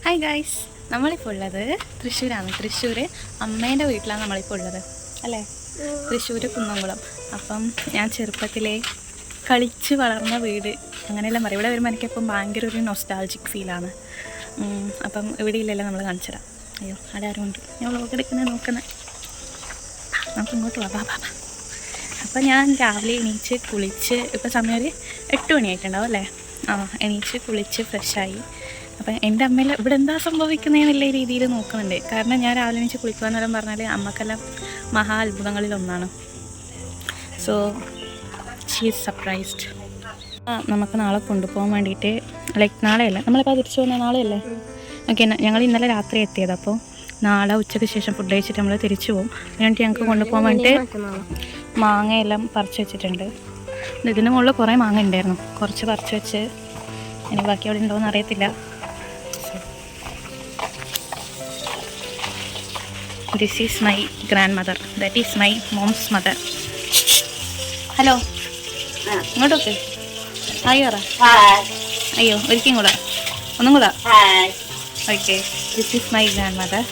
Hi guys, നമ്മളിപ്പോൾ ഉള്ളത് തൃശ്ശൂരാണ്. തൃശ്ശൂർ അമ്മേൻ്റെ വീട്ടിലാണ് നമ്മളിപ്പോൾ ഉള്ളത് അല്ലേ? തൃശ്ശൂർ കുന്നംകുളം. അപ്പം ഞാൻ ചെറുപ്പത്തിലെ കളിച്ച് വളർന്ന വീട് അങ്ങനെയെല്ലാം പറയും. ഇവിടെ വരുമ്പോൾ എനിക്കിപ്പം ഭയങ്കര ഒരു നൊസ്റ്റാൾജിക് ഫീലാണ്. അപ്പം ഇവിടെ ഇല്ലല്ലോ, നമ്മൾ കാണിച്ചുതരാം. അയ്യോ, അവിടെ ആരും ഉണ്ട്, ഞാൻ വ്ളോഗ് എടുക്കുന്നത് നോക്കുന്നത്. നമുക്ക് ഇങ്ങോട്ട് വാ. അപ്പം ഞാൻ രാവിലെ എണീച്ച് കുളിച്ച്, ഇപ്പോൾ സമയം ഒരു 8 മണിയായിട്ടുണ്ടാവും അല്ലേ? എണീച്ച് കുളിച്ച് ഫ്രഷായി. അപ്പം എൻ്റെ അമ്മയിൽ ഇവിടെ എന്താ സംഭവിക്കുന്നതെന്നുള്ള രീതിയിൽ നോക്കുന്നുണ്ട്. കാരണം ഞാൻ രാവിലെ എണീച്ച് കുളിക്കുകയെന്നെല്ലാം പറഞ്ഞാൽ അമ്മക്കെല്ലാം മഹാ അത്ഭുതങ്ങളിലൊന്നാണ്. So she is surprised. നമുക്ക് നാളെ കൊണ്ടുപോകാൻ വേണ്ടിയിട്ട്, നാളെയല്ല, നമ്മളിപ്പോൾ തിരിച്ചു പോകുന്ന നാളെയല്ലേ? ഓക്കെ, ഞങ്ങൾ ഇന്നലെ രാത്രി എത്തിയത്. അപ്പോൾ നാളെ ഉച്ചയ്ക്ക് ശേഷം ഫുഡ് കഴിച്ചിട്ട് നമ്മൾ തിരിച്ചു പോകും. അതിനായിട്ട് ഞങ്ങൾക്ക് കൊണ്ടുപോകാൻ വേണ്ടിയിട്ട് മാങ്ങയെല്ലാം പറിച്ച് വെച്ചിട്ടുണ്ട്. ഇതിന് മുകളിൽ കുറേ മാങ്ങ ഉണ്ടായിരുന്നു, കുറച്ച് പറിച്ച് വെച്ച് ഇനി ബാക്കി അവിടെ ഉണ്ടോയെന്ന് അറിയത്തില്ല. This is my grand mother, that is my moms mother. Hello, ഇങ്ങോട്ടൊക്കെ ഹായ് പറ. അയ്യോ, ഒരിക്കലും കൂടെ, ഒന്നും കൂടെ. Okay, this is my grand mother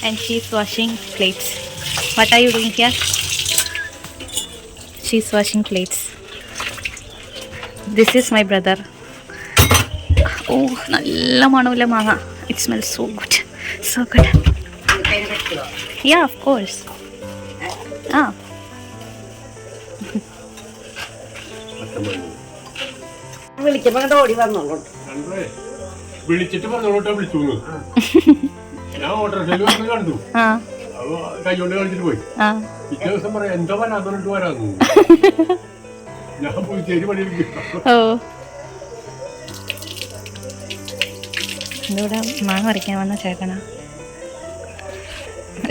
and she is washing plates. What are you doing here? She is washing plates. This is my brother. Oh, nalla manavula maanga. It smells so good. So good. Yeah, of course. വിളിച്ചപ്പോ ഓടി വന്നോളൂ. വിളിച്ചിട്ട് പറഞ്ഞോളൂട്ടോ, വിളിച്ചു ഞാൻ ഓട്ടോറിക്ഷയിൽ കണ്ടു. കൈകൊണ്ട് കളിച്ചിട്ട് പോയി. പിറ്റേ ദിവസം പറയാം എന്തോ വരാന്നിട്ട് വരാന്നു. ഞാൻ പോയി ചേരി പണിയിരിക്കും. ഇവിടെ മാങ്ങ പറിക്കാൻ വന്ന ചേട്ടനാ.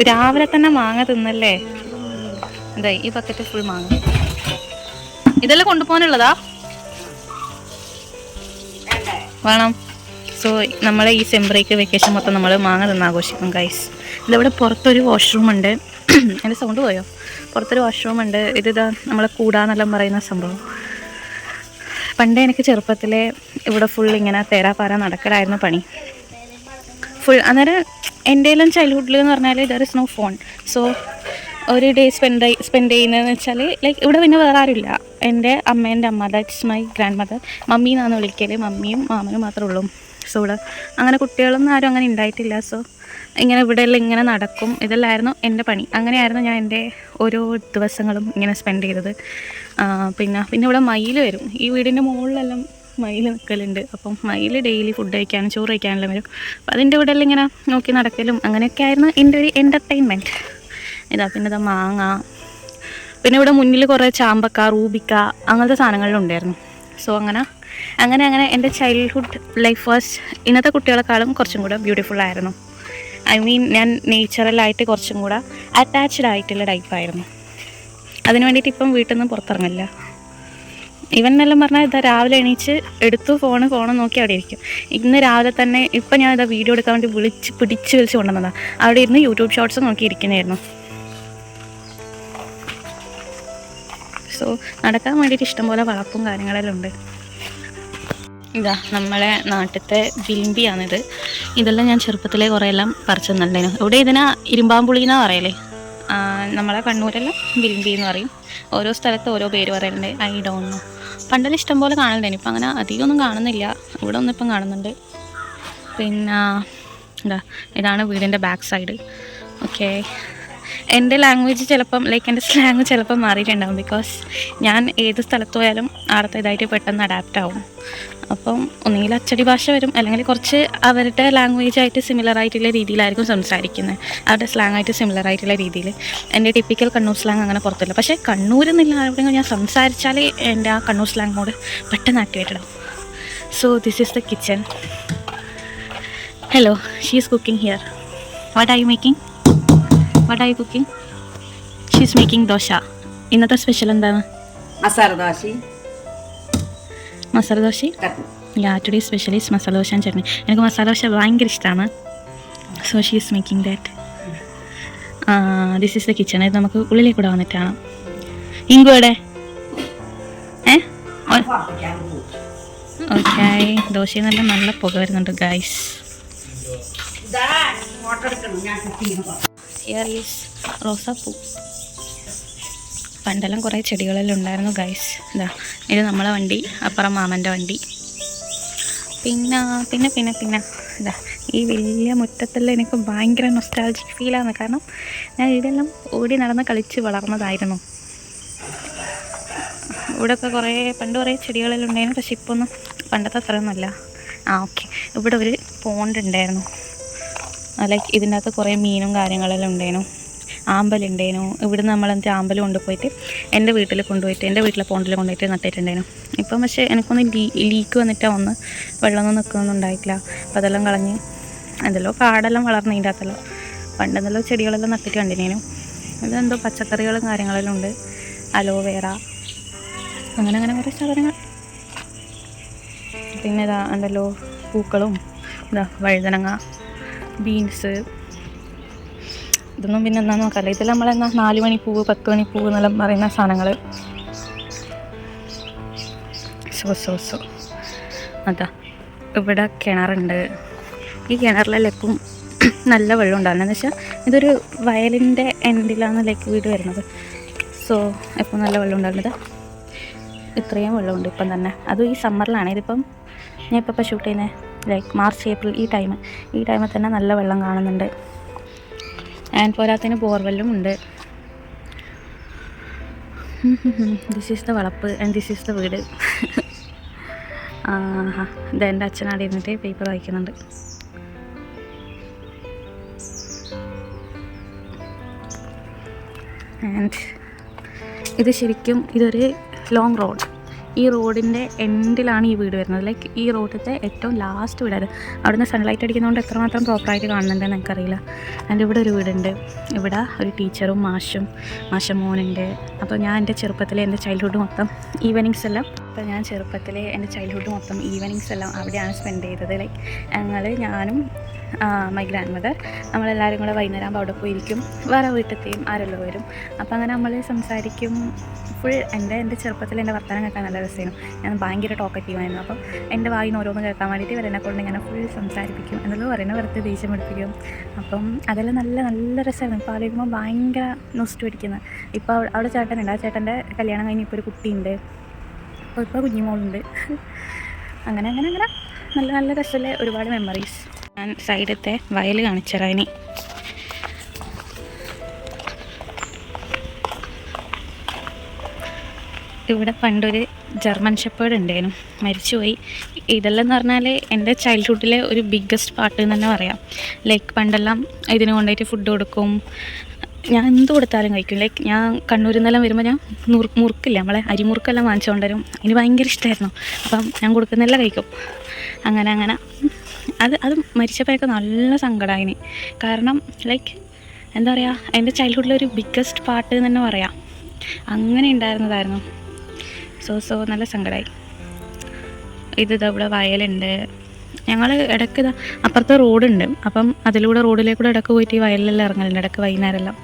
രാവിലെ തന്നെ മാങ്ങ തിന്നല്ലേ? അതെ, ഈ ബക്കറ്റ് ഫുൾ മാങ്ങ. ഇതെല്ലാം കൊണ്ടുപോകാനുള്ളതാ? വേണം. സോ നമ്മളെ ഈ സെംബ്രേക്ക് വെക്കേഷൻ മൊത്തം നമ്മൾ മാങ്ങ തിന്ന് ആഘോഷിക്കും ഗൈസ്. ഇതിവിടെ പുറത്തൊരു വാഷ്റൂം ഉണ്ട്. എൻ്റെ സൗണ്ട് പോയോ? പുറത്തൊരു വാഷ്റൂം ഉണ്ട്. ഇതാ നമ്മളെ കൂടാന്നെല്ലാം പറയുന്ന സംഭവം. പണ്ട് എനിക്ക് ചെറുപ്പത്തിലെ ഇവിടെ ഫുൾ ഇങ്ങനെ തേരാപ്പാര നടക്കലായിരുന്നു പണി ഫുൾ. അന്നേരം എൻ്റെ എല്ലാം ചൈൽഡ്ഹുഡിൽ എന്ന് പറഞ്ഞാൽ there is no phone. So ഒരു ഡേ സ്പെൻഡ് ചെയ്യുന്നതെന്ന് വെച്ചാൽ ഇവിടെ പിന്നെ വേറെ ആരുമില്ല. എൻ്റെ അമ്മേൻ്റെ അമ്മ, that's my grandmother. Mummy എന്നാണ് വിളിക്കൽ. മമ്മിയും മാമനും മാത്രമേ ഉള്ളൂ. സോ ഇവിടെ അങ്ങനെ കുട്ടികളൊന്നും ആരും അങ്ങനെ ഉണ്ടായിട്ടില്ല. സോ ഇങ്ങനെ ഇവിടെ എല്ലാം ഇങ്ങനെ നടക്കും. ഇതെല്ലാമായിരുന്നു എൻ്റെ പണി. അങ്ങനെയായിരുന്നു ഞാൻ എൻ്റെ ഓരോ ദിവസങ്ങളും ഇങ്ങനെ സ്പെൻഡ് ചെയ്തത്. പിന്നെ ഇവിടെ മയിൽ വരും. ഈ വീടിൻ്റെ മുകളിലെല്ലാം മയിൽ നിൽക്കലുണ്ട്. അപ്പം മയിൽ ഡെയിലി ഫുഡ് കഴിക്കാനും ചോറ് കഴിക്കാനെല്ലാം വരും. അപ്പം അതിൻ്റെ ഇവിടെ എല്ലാം ഇങ്ങനെ നോക്കി നടക്കലും അങ്ങനെയൊക്കെ ആയിരുന്നു എൻ്റെ ഒരു എൻ്റർടൈൻമെൻറ്റ്. പിന്നെ ഇതാ മാങ്ങ. പിന്നെ ഇവിടെ മുന്നിൽ കുറേ ചാമ്പക്ക, റൂബിക്ക അങ്ങനത്തെ സാധനങ്ങളിലുണ്ടായിരുന്നു. സോ അങ്ങനെ എൻ്റെ ചൈൽഡ്ഹുഡ് ലൈഫ് വാസ് ഇന്നത്തെ കുട്ടികളെക്കാളും കുറച്ചും കൂടെ ബ്യൂട്ടിഫുൾ ആയിരുന്നു. ഐ മീൻ, ഞാൻ നേച്ചറലായിട്ട് കുറച്ചും കൂടെ അറ്റാച്ച്ഡ് ആയിട്ടുള്ള ടൈപ്പായിരുന്നു. അതിന് വേണ്ടിയിട്ട് ഇപ്പം വീട്ടിൽ നിന്ന് പുറത്തിറങ്ങില്ല. ഇവനെല്ലാം പറഞ്ഞാൽ ഇതാ രാവിലെ എണീച്ച് എടുത്തു ഫോണ് നോക്കി അവിടെ ഇരിക്കും. ഇന്ന് രാവിലെ തന്നെ ഇപ്പം ഞാൻ ഇതാ വീഡിയോ എടുക്കാൻ വേണ്ടി പിടിച്ച് വിളിച്ച് കൊണ്ടുവന്നതാണ്. അവിടെ ഇരുന്ന് യൂട്യൂബ് ഷോർട്സ് നോക്കി ഇരിക്കുന്നതായിരുന്നു. സോ നടക്കാൻ വേണ്ടിയിട്ട് ഇഷ്ടംപോലെ വളപ്പും കാര്യങ്ങളെല്ലാം ഉണ്ട്. ഇതാ നമ്മളെ നാട്ടിലത്തെ വിൽമ്പിയാണിത്. ഇതെല്ലാം ഞാൻ ചെറുപ്പത്തിലെ കുറേ എല്ലാം പറിച്ചു തന്നിട്ടുണ്ടായിരുന്നു. ഇവിടെ ഇതിനാ ഇരുമ്പാമ്പുളി എന്നാണ് പറയലേ. നമ്മളെ കണ്ണൂരെല്ലാം വിൽമ്പി എന്ന് പറയും. ഓരോ സ്ഥലത്ത് ഓരോ പേര് പറയലുണ്ട്. I don't no. പണ്ടെല്ലാം ഇഷ്ടംപോലെ കാണലുണ്ടായിരുന്നു. ഇപ്പം അങ്ങനെ അധികമൊന്നും കാണുന്നില്ല. ഇവിടെ ഒന്നും ഇപ്പം കാണുന്നുണ്ട്. പിന്നെ ഇതാണ് വീടിൻ്റെ ബാക്ക് സൈഡ്. ഓക്കെ, എൻ്റെ ലാംഗ്വേജ് ചിലപ്പം എൻ്റെ സ്ലാങ് ചിലപ്പം മാറിയിട്ടുണ്ടാകും. ബിക്കോസ് ഞാൻ ഏത് സ്ഥലത്ത് പോയാലും അവിടുത്തെ ഇതായിട്ട് പെട്ടെന്ന് അഡാപ്റ്റ് ആവും. അപ്പം ഒന്നുകിൽ അച്ചടി ഭാഷ വരും, അല്ലെങ്കിൽ കുറച്ച് അവരുടെ ലാംഗ്വേജായിട്ട് സിമിലർ ആയിട്ടുള്ള രീതിയിലായിരിക്കും സംസാരിക്കുന്നത്. അവരുടെ സ്ലാങ് ആയിട്ട് സിമിലർ ആയിട്ടുള്ള രീതിയിൽ. എൻ്റെ ടിപ്പിക്കൽ കണ്ണൂർ സ്ലാങ് അങ്ങനെ പുറത്തില്ല. പക്ഷേ കണ്ണൂരിൽ നിന്നില്ല എവിടെയെങ്കിലും ഞാൻ സംസാരിച്ചാൽ എൻ്റെ ആ കണ്ണൂർ സ്ലാങ് മോഡ് പെട്ടെന്ന് ആക്ടിവേറ്റഡ് ആവും. So this is the kitchen. Hello, she is cooking here. What are you making? What are you cooking? She's making dosha. ഇന്നത്തെ സ്പെഷ്യൽ എന്താണ്? Masala dosa. Yeah, today special is masala dosa and chutney. എനിക്ക് മസാല ദോശ ഭയങ്കര ഇഷ്ടമാണ്. So she is making that. This is the kitchen. ഇത് നമുക്ക് ഉള്ളിലേക്ക് കൂടെ വന്നിട്ടാണ്. ഇങ്ങോടെ ഓക്കെ, ദോശയിൽ നല്ല പുക വരുന്നുണ്ട് ഗൈസ്. ഇതാ ഫോട്ടോ എടുക്കണം ഞാൻ കുട്ടീനെ. ഹിയർ ഈസ് റോസാപ്പൂ. പണ്ടെല്ലാം കുറേ ചെടികളെല്ലാം ഉണ്ടായിരുന്നു ഗൈസ്. ഇതാ ഇത് നമ്മളെ വണ്ടി, അപ്പുറം മാമൻ്റെ വണ്ടി. പിന്നെ പിന്നെ പിന്നെ പിന്നെ ഇതാ ഈ വലിയ മുറ്റത്തെല്ലാം എനിക്ക് ഭയങ്കര നൊസ്റ്റാൾജിക് ഫീലാണ്. കാരണം ഞാൻ ഇവിടെയെല്ലാം ഓടി നടന്ന് കളിച്ച് വളർന്നതായിരുന്നു. ഇവിടെയൊക്കെ പണ്ട് കുറേ ചെടികളെല്ലാം ഉണ്ടായിരുന്നു. പക്ഷെ ഇപ്പോൾ ഒന്നും പണ്ടത്തെ അത്രയൊന്നുമല്ല. ഓക്കെ, ഇവിടെ ഒരു പോണ്ട് ഉണ്ടായിരുന്നു. ലൈക്ക് ഇതിൻ്റെ അകത്ത് കുറേ മീനും കാര്യങ്ങളെല്ലാം ഉണ്ടായിരുന്നു. ആമ്പലുണ്ടായിരുന്നു. ഇവിടുന്ന് നമ്മളെന്ത് ആമ്പൽ കൊണ്ടുപോയിട്ട് എൻ്റെ വീട്ടിൽ കൊണ്ടുപോയിട്ട് എൻ്റെ വീട്ടിലെ പോണ്ടിൽ കൊണ്ടുപോയിട്ട് നട്ടിട്ടുണ്ടായിരുന്നു. ഇപ്പം പക്ഷേ എനിക്കൊന്ന് ലീക്ക് വന്നിട്ടാണ് ഒന്ന് വെള്ളമൊന്നും നിൽക്കുന്നൊന്നും ഉണ്ടായിട്ടില്ല. അപ്പം അതെല്ലാം കളഞ്ഞ് എന്തെല്ലോ കാടെല്ലാം വളർന്ന് ഇതിൻ്റെ അകത്തെല്ലാം പണ്ടെന്തെല്ലോ ചെടികളെല്ലാം നട്ടിട്ട് കണ്ടിനേനു. ഇതെന്തോ പച്ചക്കറികളും കാര്യങ്ങളെല്ലാം ഉണ്ട്. അലോവേറ അങ്ങനെ കുറേ സാധനങ്ങൾ. പിന്നെ ഇതാ ഉണ്ടല്ലോ പൂക്കളും, ഇതാ വഴുതനങ്ങ, ബീൻസ്. ഇതൊന്നും പിന്നെ എന്താണെന്ന് നോക്കാമല്ലോ. ഇതെല്ലാം നമ്മളെന്നാ 4 മണിപ്പൂവ് 10 മണിപ്പൂവ് എന്നെല്ലാം പറയുന്ന സാധനങ്ങൾ. സോ അതാ ഇവിടെ കിണറുണ്ട്. ഈ കിണറിലെല്ലാം എപ്പം നല്ല വെള്ളം ഉണ്ടാകുന്നത്. എന്ന് വെച്ചാൽ ഇതൊരു വയലിൻ്റെ എൻഡിലാണ് ലൈക്ക് വീട് വരുന്നത്. സോ എപ്പം നല്ല വെള്ളം ഉണ്ടാകുന്നത്. ഇത്രയും വെള്ളമുണ്ട് ഇപ്പം തന്നെ. അതും ഈ സമ്മറിലാണ്. ഇതിപ്പം ഞാൻ ഇപ്പം ഷൂട്ട് ചെയ്യുന്നത് ലൈക്ക് മാർച്ച് ഏപ്രിൽ ഈ ടൈമിൽ തന്നെ നല്ല വെള്ളം കാണുന്നുണ്ട്. ആൻഡ് പോരാത്തതിന് ബോർവെല്ലും ഉണ്ട്. ദിസ് ഈസ് ദ വളപ്പ് ആൻഡ് ദിസ് ഈസ് ദ വീട്. ഇത് എൻ്റെ അച്ഛനാടെ ഇരുന്നിട്ട് പേപ്പർ വായിക്കുന്നുണ്ട്. ആൻഡ് ഇത് ശരിക്കും ഇതൊരു ലോങ് റോഡ്. ഈ റോഡിൻ്റെ എൻഡിലാണ് ഈ വീട് വരുന്നത്. ലൈക്ക് ഈ റോഡിലത്തെ ഏറ്റവും ലാസ്റ്റ് വീടായിരുന്നു. അവിടുന്ന് സൺലൈറ്റ് അടിക്കുന്നതുകൊണ്ട് എത്രമാത്രം പ്രോപ്പറായിട്ട് കാണുന്നുണ്ടെന്ന് എനിക്കറിയില്ല. എൻ്റെ ഇവിടെ ഒരു വീടുണ്ട്. ഇവിടെ ഒരു ടീച്ചറും മാഷും മോനുണ്ട്. അപ്പോൾ ഞാൻ എൻ്റെ ചെറുപ്പത്തിലെ എൻ്റെ ചൈൽഡ്ഹുഡ് മൊത്തം ഈവനിങ്സ് എല്ലാം അവിടെയാണ് സ്പെൻഡ് ചെയ്തത്. ലൈക്ക് ഞാനും മൈ ഗ്രാൻഡ് മദർ നമ്മളെല്ലാവരും കൂടെ വൈകുന്നേരം ആകുമ്പോൾ അവിടെ പോയിരിക്കും. വേറെ വീട്ടിലത്തെയും ആരെല്ലോ വരും. അപ്പോൾ അങ്ങനെ നമ്മൾ സംസാരിക്കും. ഫുൾ എൻ്റെ ചെറുപ്പത്തിൽ എൻ്റെ വർത്തമാനം കേൾക്കാൻ നല്ല രസമായിരുന്നു. ഞാൻ ഭയങ്കര ടോക്കറ്റീവായിരുന്നു. അപ്പം എൻ്റെ വായിന്ന് ഓരോന്ന് കേൾക്കാൻ വേണ്ടിയിട്ട് ഇവരെന്നെ കൊണ്ട് ഇങ്ങനെ ഫുൾ സംസാരിപ്പിക്കും. എന്നല്ലോ പറയുന്നത് വെറുതെ ദേഷ്യം പിടിപ്പിക്കും. അപ്പം അതെല്ലാം നല്ല രസമായിരുന്നു. ഇപ്പോൾ ആലോചിക്കുമ്പോൾ ഭയങ്കര നൊസ്റ്റു പിടിക്കുന്നത്. ഇപ്പോൾ അവിടെ ചേട്ടനുണ്ട്. ആ ചേട്ടൻ്റെ കല്യാണം കഴിഞ്ഞ് ഇപ്പോൾ ഒരു കുട്ടിയുണ്ട്. ഇപ്പോൾ കുഞ്ഞുമോളുണ്ട്. അങ്ങനെ നല്ല രസമുള്ള ഒരുപാട് മെമ്മറീസ്. ഞാൻ സൈഡത്തെ വയൽ കാണിച്ചുതരാം. ഇനി ഇവിടെ പണ്ടൊരു ജർമ്മൻ ഷെപ്പേർഡ് ഉണ്ടായിരുന്നു, മരിച്ചുപോയി. ഇതെല്ലാം എന്ന് പറഞ്ഞാൽ എൻ്റെ ചൈൽഡ്ഹുഡിലെ ഒരു ബിഗ്ഗസ്റ്റ് പാർട്ട് എന്ന് തന്നെ പറയാം. ലൈക്ക് പണ്ടെല്ലാം ഇതിന് കൊണ്ടുപോയിട്ട് ഫുഡ് കൊടുക്കും. ഞാൻ എന്ത് കൊടുത്താലും കഴിക്കും. ലൈക്ക് ഞാൻ കണ്ണൂരിൽ നിന്നെല്ലാം വരുമ്പോൾ ഞാൻ മുറുക്കില്ല, നമ്മളെ അരിമുറുക്കെല്ലാം വാങ്ങിച്ചുകൊണ്ട് വരും. അതിന് ഭയങ്കര ഇഷ്ടമായിരുന്നു. അപ്പം ഞാൻ കൊടുക്കുന്നതെല്ലാം കഴിക്കും. അങ്ങനെ അത് മരിച്ചപ്പോൾ എനിക്ക് നല്ല സങ്കടമായിന്. കാരണം ലൈക്ക് എന്താ പറയുക, എൻ്റെ ചൈൽഡ്ഹുഡിലെ ഒരു ബിഗ്ഗസ്റ്റ് പാർട്ട് എന്ന് തന്നെ പറയാം. അങ്ങനെ ഉണ്ടായിരുന്നതായിരുന്നു. സോ നല്ല സങ്കടമായി. ഇതാ ഇവിടെ വയലുണ്ട്. ഞങ്ങൾ ഇടയ്ക്ക് അപ്പുറത്തെ റോഡുണ്ട്. അപ്പം റോഡിലേക്കൂടെ ഇടയ്ക്ക് പോയിട്ട് ഈ വയലിലെല്ലാം ഇറങ്ങലുണ്ട് ഇടയ്ക്ക് വൈകുന്നേരമെല്ലാം.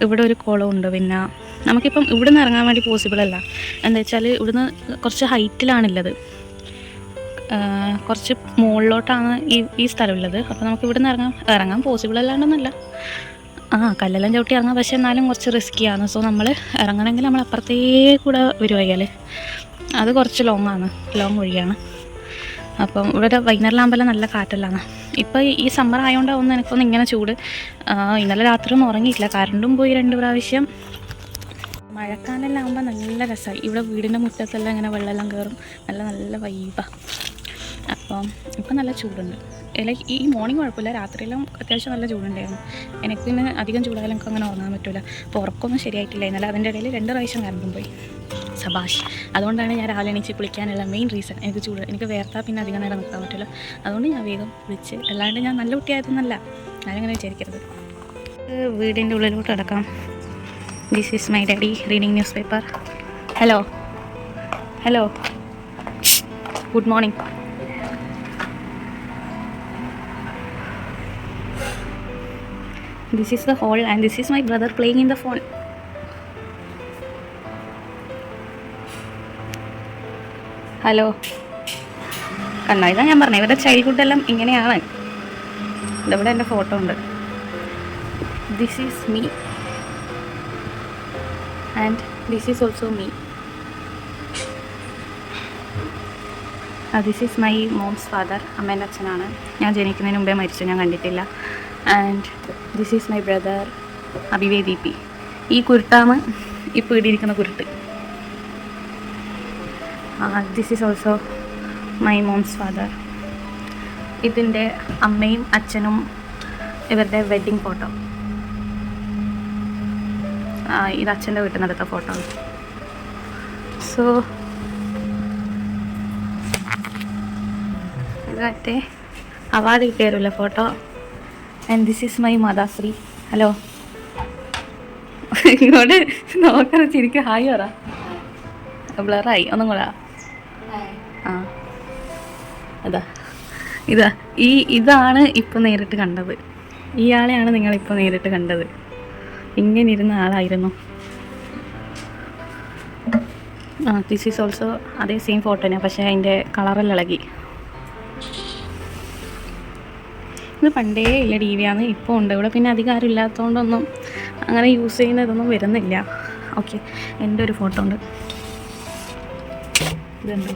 ഇവിടെ ഒരു കുളമുണ്ട്. പിന്നെ നമുക്കിപ്പം ഇവിടെ നിന്ന് ഇറങ്ങാൻ വേണ്ടി പോസിബിൾ അല്ല. എന്താ വെച്ചാൽ ഇവിടുന്ന് കുറച്ച് ഹൈറ്റിലാണുള്ളത്, കുറച്ച് മുകളിലോട്ടാണ് ഈ സ്ഥലമുള്ളത്. അപ്പോൾ നമുക്ക് ഇവിടെ നിന്ന് ഇറങ്ങാൻ പോസിബിൾ അല്ലാണ്ടെന്നല്ല, കല്ലെല്ലാം ചവിട്ടി ഇറങ്ങാം. പക്ഷെ എന്നാലും കുറച്ച് റിസ്ക്കിയാണ്. സോ നമ്മൾ ഇറങ്ങണമെങ്കിൽ നമ്മൾ അപ്പുറത്തേ കൂടെ വരുവായാൽ അത് കുറച്ച് ലോങ് വഴിയാണ്. അപ്പം ഇവിടെ വൈകുന്നേരമാകുമ്പോൾ നല്ല കാറ്റല്ലാണ്. ഇപ്പോൾ ഈ സമ്മർ ആയതുകൊണ്ടാവുന്ന എനിക്കൊന്നും ഇങ്ങനെ ചൂട്. ഇന്നലെ രാത്രി ഒന്നും ഉറങ്ങിയിട്ടില്ല, കറണ്ടും പോയി 2 പ്രാവശ്യം. മഴക്കാലെല്ലാം ആകുമ്പോൾ നല്ല രസമായി. ഇവിടെ വീടിൻ്റെ മുറ്റത്തെല്ലാം ഇങ്ങനെ വെള്ളമെല്ലാം കയറും. നല്ല വൈബാണ്. അപ്പം ഇപ്പം നല്ല ചൂടുണ്ട്. ലൈക്ക് ഈ മോർണിംഗ് കുഴപ്പമില്ല, രാത്രിയെല്ലാം അത്യാവശ്യം നല്ല ചൂടുണ്ടായിരുന്നു. എനിക്ക് പിന്നെ അധികം ചൂടായാലും എനിക്ക് അങ്ങനെ ഉറങ്ങാൻ പറ്റില്ല. അപ്പോൾ ഉറക്കമൊന്നും ശരിയായിട്ടില്ല. എന്നാലും അതിൻ്റെ ഇടയിൽ 2 പ്രാവശ്യം കറണ്ടും പോയി. സബാഷ്. അതുകൊണ്ടാണ് ഞാൻ രാവിലെ എണീച്ച് കുളിക്കാനുള്ള മെയിൻ റീസൺ. എനിക്ക് വേർത്താൽ പിന്നെ അധികം നേരം നിൽക്കാൻ പറ്റില്ല. അതുകൊണ്ട് ഞാൻ വേഗം വിളിച്ച്. അല്ലാണ്ട് ഞാൻ നല്ല കുട്ടിയായതെന്നല്ല, ഞാനിങ്ങനെ വിചാരിക്കരുത്. വീടിൻ്റെ ഉള്ളിലോട്ട് കിടക്കാം. This is my daddy reading news paper. Hello good morning. This is the hall and this is my brother playing in the phone. Hello, കണ്ടോ? ഇതാ ഞാൻ പറഞ്ഞത്, ഇവരുടെ ചൈൽഡ്ഹുഡ് എല്ലാം ഇങ്ങനെയാണ്. ഇതവിടെ എൻ്റെ ഫോട്ടോ ഉണ്ട്. This is me and this is also me. This is my mom's father. അമ്മേൻ്റെ അച്ഛനാണ്. ഞാൻ ജനിക്കുന്നതിന് മുമ്പേ മരിച്ചു, ഞാൻ കണ്ടിട്ടില്ല. And this is my brother അഭിവേ ദീപി. ഈ കുരുട്ടാണ് ഇപ്പോൾ ഇടിയിരിക്കുന്ന കുരുട്ട്. This is also my mom's father. ഇതിൻ്റെ അമ്മയും അച്ഛനും ഇവരുടെ വെഡ്ഡിങ് ഫോട്ടോ. ഇത് അച്ഛൻ്റെ വീട്ടിൽ നിന്നെടുത്ത ഫോട്ടോ ആണ്. സോ ഇത് മറ്റേ അവാർഡ് കിട്ടിയായിരുമല്ലോ photo. And this is my മാതാശ്രീ. ഹലോ, ഇങ്ങോട്ട് നോക്കാൻ ചിരിക്കും. ഹായ് പറ. ബ്ലറായി ഒന്നും കൂടെ. ആ ഇതാണ് ഇപ്പം നേരിട്ട് കണ്ടത്. ഇയാളെയാണ് നിങ്ങളിപ്പോൾ നേരിട്ട് കണ്ടത്. ഇങ്ങനെ ഇരുന്ന ആളായിരുന്നു. ദിസ് ഈസ് ഓൾസോ അതേ സെയിം ഫോട്ടോനാണ്, പക്ഷേ അതിൻ്റെ കളറെല്ലാം ഇളകി. ഇത് പണ്ടേ ഇല്ല ടി വിയാണ്, ഇപ്പോൾ ഉണ്ട് ഇവിടെ. പിന്നെ അധികം ആരും ഇല്ലാത്തതുകൊണ്ടൊന്നും അങ്ങനെ യൂസ് ചെയ്യുന്നതൊന്നും വരുന്നില്ല. ഓക്കെ, എൻ്റെ ഒരു ഫോട്ടോ ഉണ്ട്. ഇതുണ്ട്.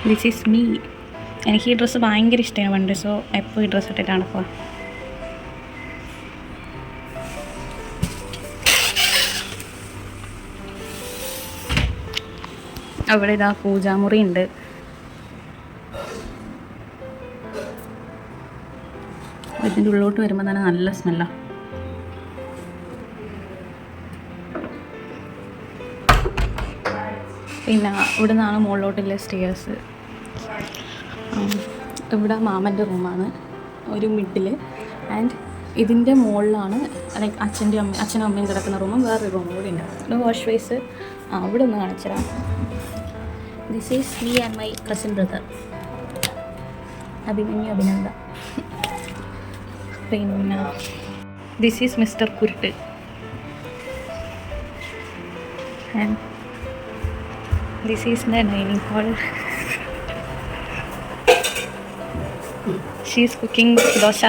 This is me. എനിക്ക് ഈ ഡ്രസ്സ് ഭയങ്കര ഇഷ്ടമാണ് പണ്ട്. സോ എപ്പോൾ ഈ ഡ്രസ്സ് ഇട്ടിട്ടാണ് ഇപ്പോൾ. അവിടെ ഇതാ പൂജാമുറി ഉണ്ട്. ഇതിൻ്റെ ഉള്ളോട്ട് വരുമ്പോൾ തന്നെ നല്ല സ്മെല്ലാണ്. പിന്നെ ഇവിടെ നിന്നാണ് മുകളിലോട്ടുള്ള സ്റ്റെയർസ്. ഇവിടെ മാമൻ്റെ റൂമാണ് ഒരു മിഡിൽ. ആൻഡ് ഇതിൻ്റെ മുകളിലാണ് ലൈക്ക് അച്ഛനും അമ്മയും കിടക്കുന്ന റൂമും വേറൊരു റൂമും കൂടി ഉണ്ട്. ഇവിടെ വാഷ് ബേസ് അവിടെ ഒന്ന് കാണിച്ചുതരാം. This is me and my cousin brother Abhinanda. പിന്നെ ദിസ് ഈസ് മിസ്റ്റർ കുരുട്ട്. And this is the dining hall. She is cooking dosa.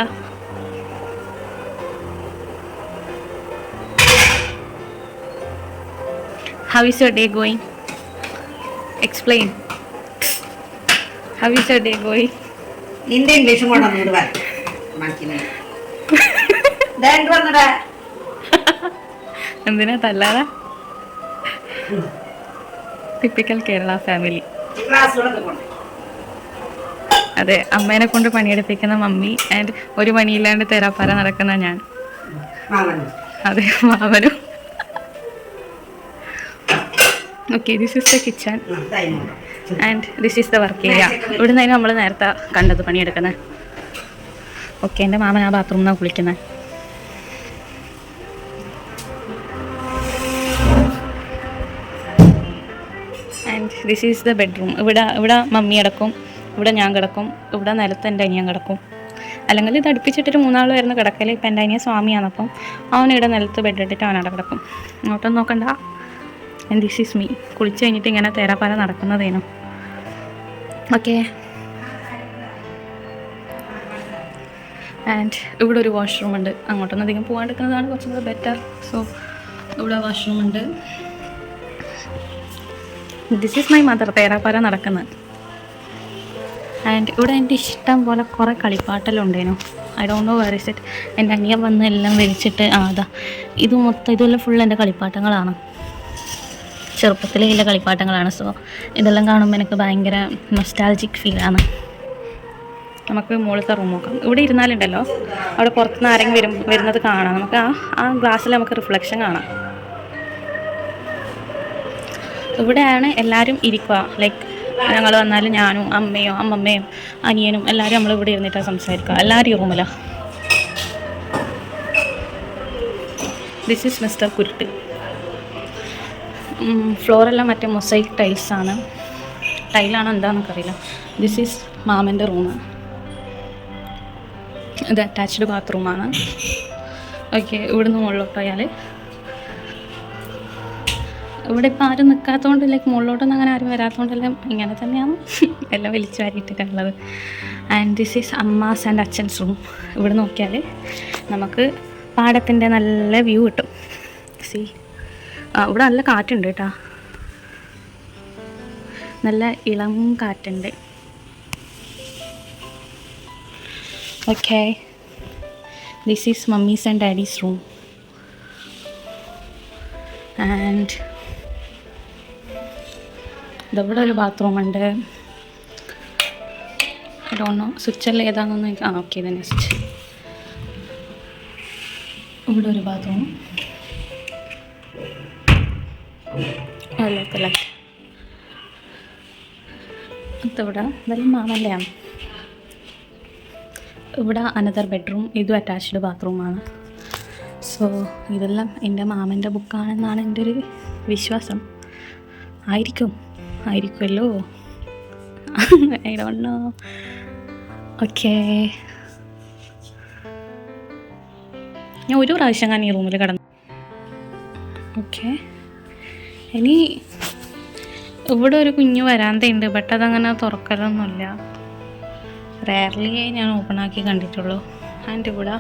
How is your day going? Explain. How is your day going? നിന്റെ ഇംഗ്ലീഷും കൊണ്ടൊന്നും മനസ്സിനെ വന്നടാ. എന്തിനാ തല്ലാടാ? Typical Kerala family. അതെ, അമ്മേനെ കൊണ്ട് പണിയെടുപ്പിക്കുന്ന മമ്മി ആൻഡ് ഒരു പണിയില്ലാണ്ട് തെരാപ്പാര നടക്കുന്ന ഞാൻ. അതെ, മാവനും. Okay, this is the kitchen and this is the work area. ഇവിടെ നിന്നായിരുന്നു നമ്മൾ നേരത്തെ കണ്ടത് പണിയെടുക്കുന്നത്. ഓക്കെ, എൻ്റെ മാമൻ ആ ബാത്റൂമിൽ നിന്നാണ് കുളിക്കുന്നത്. And this is the bedroom. ഇവിടെ മമ്മി കിടക്കും, ഇവിടെ ഞാൻ കിടക്കും, ഇവിടെ നിലത്ത് എൻ്റെ അനിയൻ കിടക്കും. അല്ലെങ്കിൽ ഇത് അടുപ്പിച്ചിട്ടൊരു 3 ആൾ വരുന്ന കിടക്കൽ. ഇപ്പം എൻ്റെ അനിയൻ സ്വാമിയാണ്, അപ്പം അവനിവിടെ നിലത്ത് ബെഡ് ഇട്ടിട്ട് അവനവിടെ കിടക്കും. അങ്ങോട്ടൊന്നും നോക്കണ്ട. And this is me. കുളിച്ച് കഴിഞ്ഞിട്ട് ഇങ്ങനെ തേരാപ്പാര നടക്കുന്നതേനു. ഓക്കെ, ആൻഡ് ഇവിടെ ഒരു വാഷ്റൂം ഉണ്ട്. അങ്ങോട്ടൊന്നും അധികം പോകാണ്ടിരിക്കുന്നതാണ് കുറച്ചും കൂടെ ബെറ്റർ. സോ ഇവിടെ വാഷ്റൂം ഉണ്ട്. This is my mother. തേരാപ്പാര നടക്കുന്നത്. ആൻഡ് ഇവിടെ എൻ്റെ ഇഷ്ടം പോലെ കുറേ കളിപ്പാട്ടെല്ലാം ഉണ്ടേനു. I don't know where is it. എൻ്റെ അനിയൻ വന്ന് എല്ലാം വലിച്ചിട്ട് അതാ ഇത് മൊത്തം ഇതെല്ലാം ഫുൾ എൻ്റെ കളിപ്പാട്ടങ്ങളാണ്. ചെറുപ്പത്തിലെ ഇല്ല കളിപ്പാട്ടങ്ങളാണ്. സോ ഇതെല്ലാം കാണുമ്പോൾ എനിക്ക് ഭയങ്കര നൊസ്റ്റാൾജിക് ഫീലാണ്. നമുക്ക് മുകളിലത്തെ റൂം നോക്കാം. ഇവിടെ ഇരുന്നാലുണ്ടല്ലോ അവിടെ പുറത്തുനിന്ന് ആരെങ്കിലും വരുന്നത് കാണാം. നമുക്ക് ആ ഗ്ലാസ്സിൽ നമുക്ക് റിഫ്ലക്ഷൻ കാണാം. ഇവിടെയാണ് എല്ലാവരും ഇരിക്കുക. ലൈക്ക് ഞങ്ങൾ വന്നാലും ഞാനും അമ്മമ്മയും അനിയനും എല്ലാവരും നമ്മളിവിടെ ഇരുന്നിട്ടാണ് സംസാരിക്കുക. എല്ലാവരും ഈ റൂമിലാണ്. ദിസ് ഈസ് മിസ്റ്റർ കുരുട്ട്. ഫ്ലോറെല്ലാം മറ്റേ മൊസൈക്ക് ടൈൽസാണ്. ടൈലാണോ എന്താണെന്നൊക്കെ അറിയില്ല. ദിസ് ഈസ് മാമൻ്റെ റൂമ്. ഇത് അറ്റാച്ച്ഡ് ബാത്റൂമാണ്. ഓക്കെ, ഇവിടുന്ന് മുകളിലോട്ട് പോയാൽ ഇവിടെ ഇപ്പോൾ ആരും നിൽക്കാത്തതുകൊണ്ട് ലൈക്ക് മുകളിലോട്ടൊന്നും അങ്ങനെ ആരും വരാത്തതുകൊണ്ടെല്ലാം ഇങ്ങനെ തന്നെയാണ് എല്ലാം വലിച്ചു വാരിയിട്ടിട്ടുള്ളത്. ആൻഡ് ദിസ് ഈസ് അമ്മാസ് ആൻഡ് അച്ഛൻസ് റൂം. ഇവിടെ നോക്കിയാൽ നമുക്ക് പാടത്തിൻ്റെ നല്ല വ്യൂ കിട്ടും. സി ഇവിടെ നല്ല കാറ്റുണ്ട് കേട്ടോ, നല്ല ഇളം കാറ്റുണ്ട്. Okay, this is mummy's and daddy's room. And ഇതവിടെ ഒരു ബാത്റൂമുണ്ട്. ഡോണോ സ്വിച്ചെല്ലാം ഏതാണെന്നൊന്നും എനിക്ക് ഓക്കെ തന്നെ സ്വിച്ച്. ഇവിടെ ഒരു ബാത്റൂം, ലൈറ്റ് ഇവിടെ ഇതെല്ലാം മാമൻ്റെയാണ്. ഇവിടെ അനദർ ബെഡ്റൂം, ഇതും അറ്റാച്ച്ഡ് ബാത്റൂമാണ്. സോ ഇതെല്ലാം എൻ്റെ മാമൻ്റെ ബുക്കാണെന്നാണ് എൻ്റെ ഒരു വിശ്വാസം. ആയിരിക്കുമല്ലോ, ഐ ഡോണ്ട് നോ. ഓക്കെ, ഞാൻ ഒരു പ്രാവശ്യം ഞാൻ ഈ റൂമിൽ കിടന്നു. ഓക്കെ, ഇനി ഇവിടെ ഒരു കുഞ്ഞു വരാന്തയുണ്ട്, ബട്ട് അതങ്ങനെ തുറക്കലൊന്നുമില്ല. റെയർലി ഞാൻ ഓപ്പൺ ആക്കി കണ്ടിട്ടുള്ളൂ. ആൻഡ് ഇവിടെ